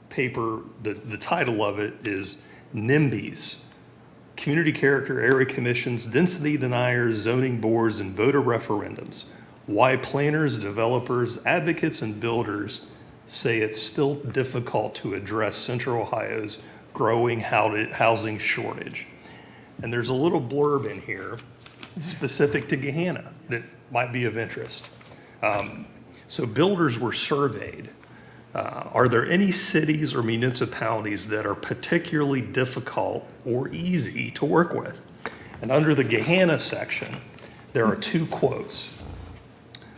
paper, the title of it is NIMBYs, Community Character Area Commissions, Density Deniers, Zoning Boards, and Voter Referendums. Why planners, developers, advocates, and builders say it's still difficult to address Central Ohio's growing housing shortage. And there's a little blurb in here specific to Gahanna that might be of interest. So builders were surveyed. Are there any cities or municipalities that are particularly difficult or easy to work with? And under the Gahanna section, there are two quotes.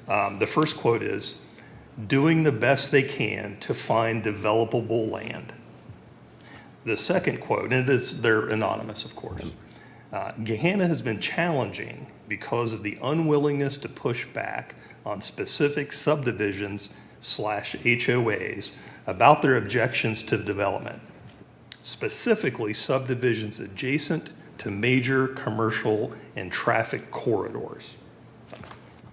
The first quote is, doing the best they can to find developable land. The second quote, and they're anonymous, of course. Gahanna has been challenging because of the unwillingness to push back on specific subdivisions/HOAs about their objections to development, specifically subdivisions adjacent to major commercial and traffic corridors.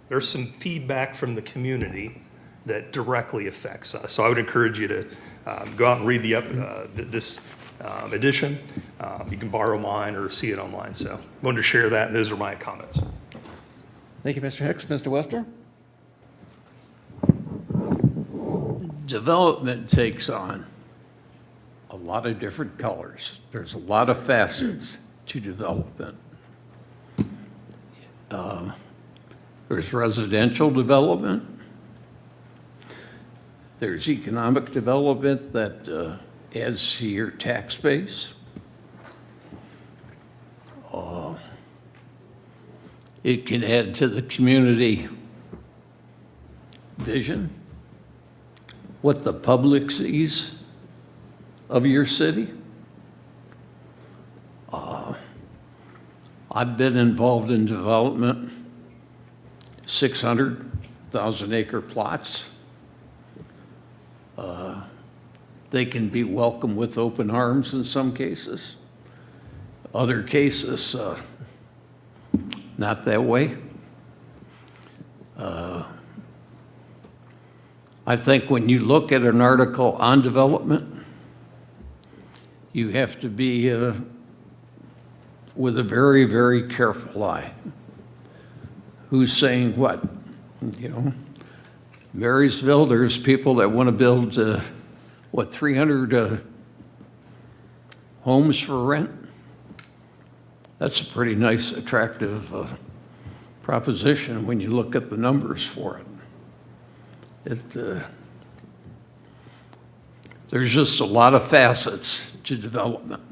There's some feedback from the community that directly affects us. So I would encourage you to go out and read this edition. You can borrow mine or see it online. So I wanted to share that, and those are my comments. Thank you, Mr. Hicks. Mr. Wester? Development takes on a lot of different colors. There's a lot of facets to development. There's residential development. There's economic development that adds to your tax base. It can add to the community vision, what the public sees of your city. I've been involved in development, 600,000 acre plots. They can be welcomed with open arms in some cases. Other cases, not that way. I think when you look at an article on development, you have to be with a very, very careful eye. Who's saying what? Marysville, there's people that want to build, 300 homes for rent? That's a pretty nice, attractive proposition when you look at the numbers for it. There's just a lot of facets to development.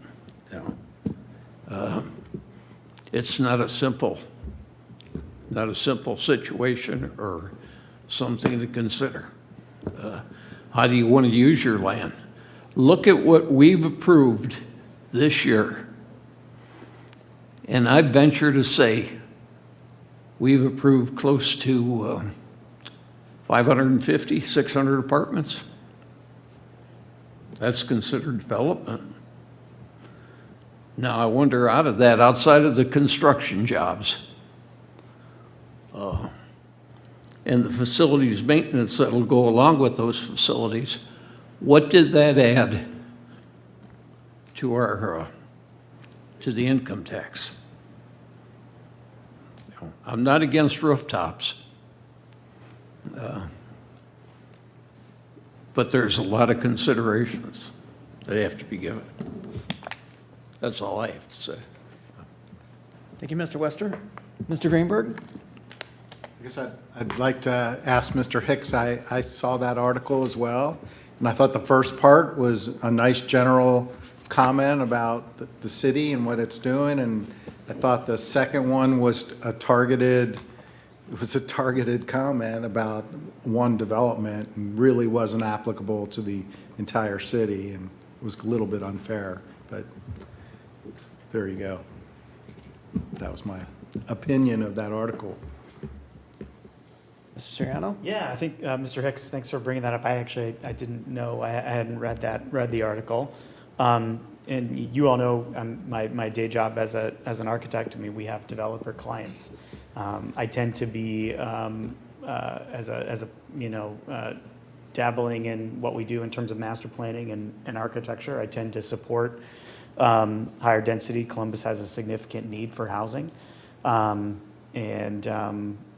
It's not a simple situation or something to consider. How do you want to use your land? Look at what we've approved this year. And I venture to say we've approved close to 550, 600 apartments. That's considered development. Now, I wonder out of that, outside of the construction jobs, and the facilities maintenance that'll go along with those facilities, what did that add to our, to the income tax? I'm not against rooftops, but there's a lot of considerations that have to be given. That's all I have to say. Thank you, Mr. Wester. Mr. Greenberg? I guess I'd like to ask Mr. Hicks, I saw that article as well, and I thought the first part was a nice general comment about the city and what it's doing, and I thought the second one was a targeted comment about one development and really wasn't applicable to the entire city, and it was a little bit unfair, but there you go. That was my opinion of that article. Mr. Siriano? Yeah, I think, Mr. Hicks, thanks for bringing that up. I didn't know, I hadn't read the article. And you all know my day job as an architect. I mean, we have developer clients. I tend to be, as a dabbling in what we do in terms of master planning and architecture, I tend to support higher density. Columbus has a significant need for housing.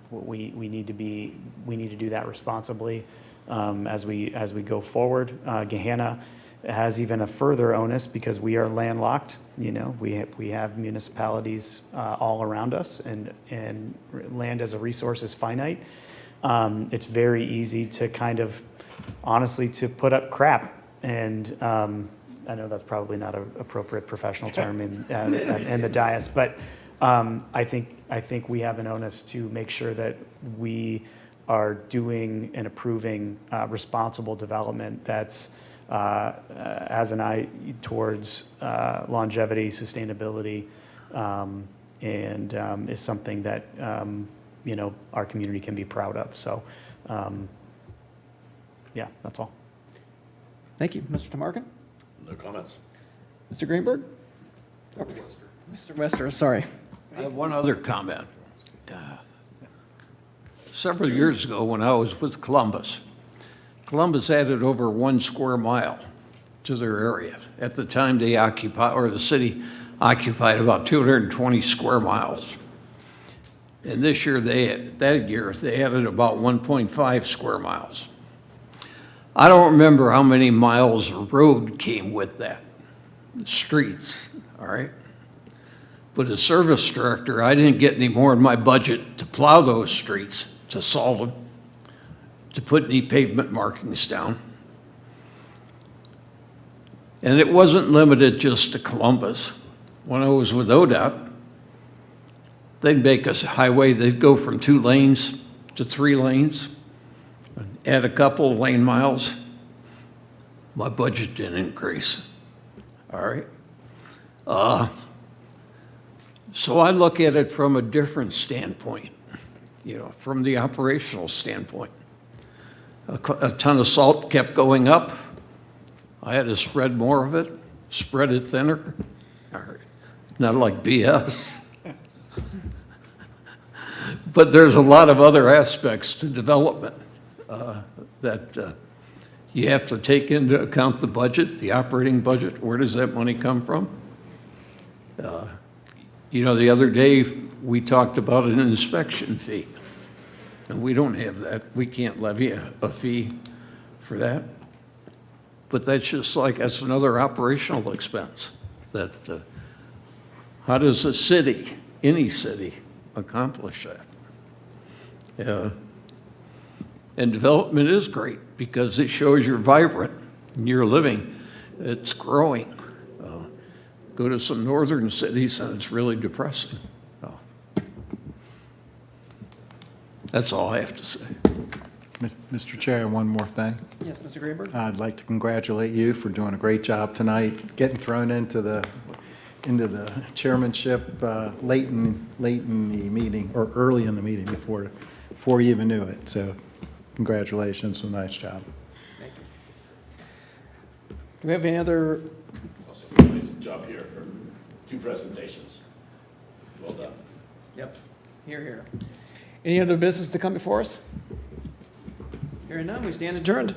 We need to do that responsibly as we go forward. Gahanna has even a further onus because we are landlocked. You know, we have municipalities all around us, and land as a resource is finite. It's very easy to kind of, honestly, to put up crap. And I know that's probably not an appropriate professional term in the dais, but I think we have an onus to make sure that we are doing and approving responsible development that's has an eye towards longevity, sustainability, and is something that our community can be proud of. So, yeah, that's all. Thank you. Mr. Tamarkin? No comments. Mr. Greenberg? Oh, Mr. Wester, sorry. I have one other comment. Several years ago, when I was with Columbus added over 1 square mile to their area. At the time, the city occupied about 220 square miles. And this year, they added about 1.5 square miles. I don't remember how many miles of road came with that, streets, all right? But as service director, I didn't get any more in my budget to plow those streets, to solve them, to put any pavement markings down. And it wasn't limited just to Columbus. When I was with ODOT, they'd make us a highway, they'd go from 2 lanes to 3 lanes, add a couple lane miles. My budget didn't increase, all right? So I look at it from a different standpoint, from the operational standpoint. A ton of salt kept going up. I had to spread more of it, spread it thinner. All right. Not like BS. But there's a lot of other aspects to development that you have to take into account the budget, the operating budget. Where does that money come from? The other day we talked about an inspection fee, and we don't have that. We can't levy a fee for that. But that's another operational expense. How does a city, any city, accomplish that? And development is great because it shows you're vibrant and you're living. It's growing. Go to some northern cities and it's really depressing. That's all I have to say. Mr. Chair, one more thing. Yes, Mr. Greenberg? I'd like to congratulate you for doing a great job tonight, getting thrown into the chairmanship late in the meeting, or early in the meeting before you even knew it. So congratulations, a nice job. Thank you. Do we have any other? Also, nice job here. two presentations. Well done. Yep. Here, here. Any other business to come before us? Hearing none, we stand adjourned.